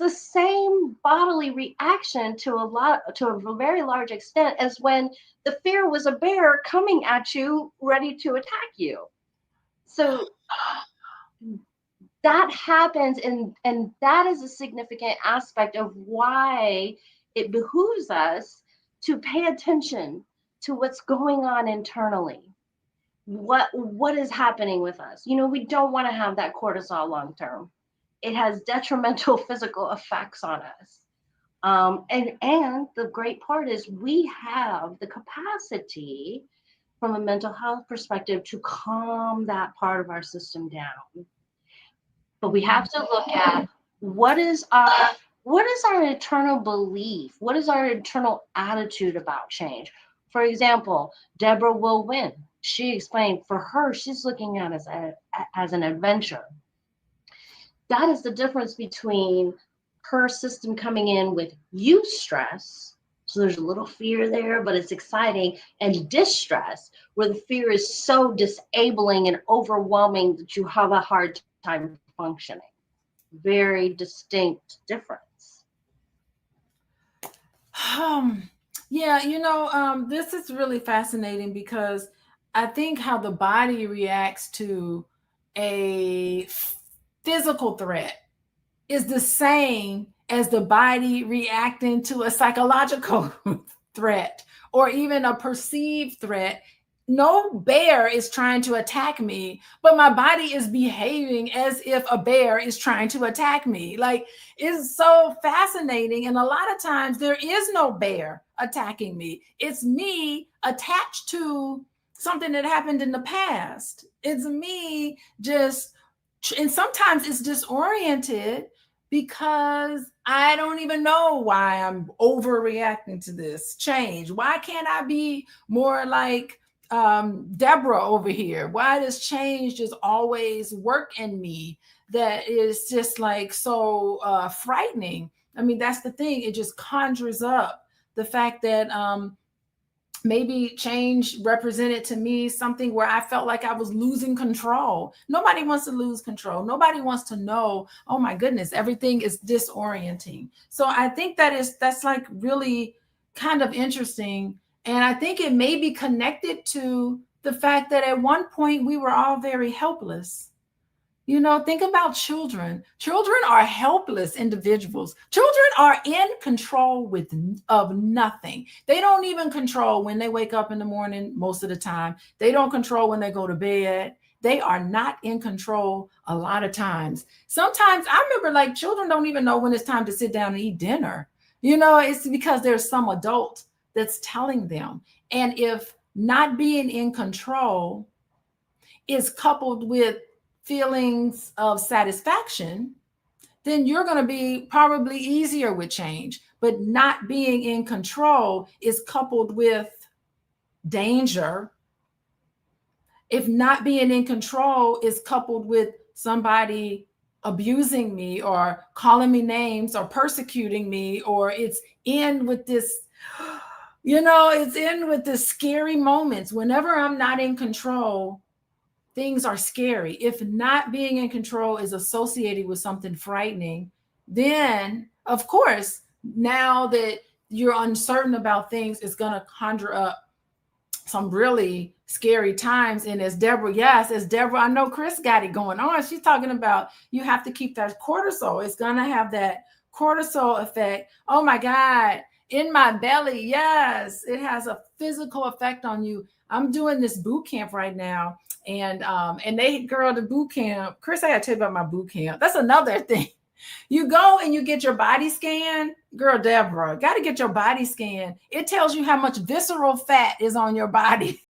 the same bodily reaction to a very large extent as when the fear was a bear coming at you, ready to attack you. So that happens, and that is a significant aspect of why it behooves us to pay attention to what's going on internally. What is happening with us? We don't want to have that cortisol long term. It has detrimental physical effects on us. And the great part is we have the capacity from a mental health perspective to calm that part of our system down. But we have to look at what is our internal belief? What is our internal attitude about change? For example, Deborah will win. She explained for her, she's looking at it as an adventure. That is the difference between her system coming in with eustress, so there's a little fear there, but it's exciting, and distress, where the fear is so disabling and overwhelming that you have a hard time functioning. Very distinct difference. Yeah, this is really fascinating because I think how the body reacts to a physical threat is the same as the body reacting to a psychological threat or even a perceived threat. No bear is trying to attack me, but my body is behaving as if a bear is trying to attack me. Like, it's so fascinating. And a lot of times there is no bear attacking me. It's me attached to something that happened in the past. It's me and sometimes it's disoriented because I don't even know why I'm overreacting to this change. Why can't I be more like Deborah over here? Why does change just always work in me that is just like so frightening? I mean, that's the thing. It just conjures up the fact that maybe change represented to me something where I felt like I was losing control. Nobody wants to lose control. Nobody wants to know, oh my goodness, everything is disorienting. So I think that's like really kind of interesting. And I think it may be connected to the fact that at one point we were all very helpless. Think about children. Children are helpless individuals. Children are in control of nothing. They don't even control when they wake up in the morning most of the time. They don't control when they go to bed. They are not in control a lot of times. Sometimes I remember like children don't even know when it's time to sit down and eat dinner. It's because there's some adult that's telling them. And if not being in control is coupled with feelings of satisfaction, then you're going to be probably easier with change. But not being in control is coupled with danger. If not being in control is coupled with somebody abusing me or calling me names or persecuting me, or it's in with this, it's in with the scary moments. Whenever I'm not in control, things are scary. If not being in control is associated with something frightening, then of course, now that you're uncertain about things, it's going to conjure up some really scary times. And as Deborah, I know Chris got it going on. She's talking about you have to keep that cortisol. It's going to have that cortisol effect. Oh my God, in my belly. Yes, it has a physical effect on you. I'm doing this boot camp right now. And the boot camp, Chris, I gotta tell you about my boot camp. That's another thing. You go and you get your body scan. Girl, Deborah, got to get your body scan. It tells you how much visceral fat is on your body.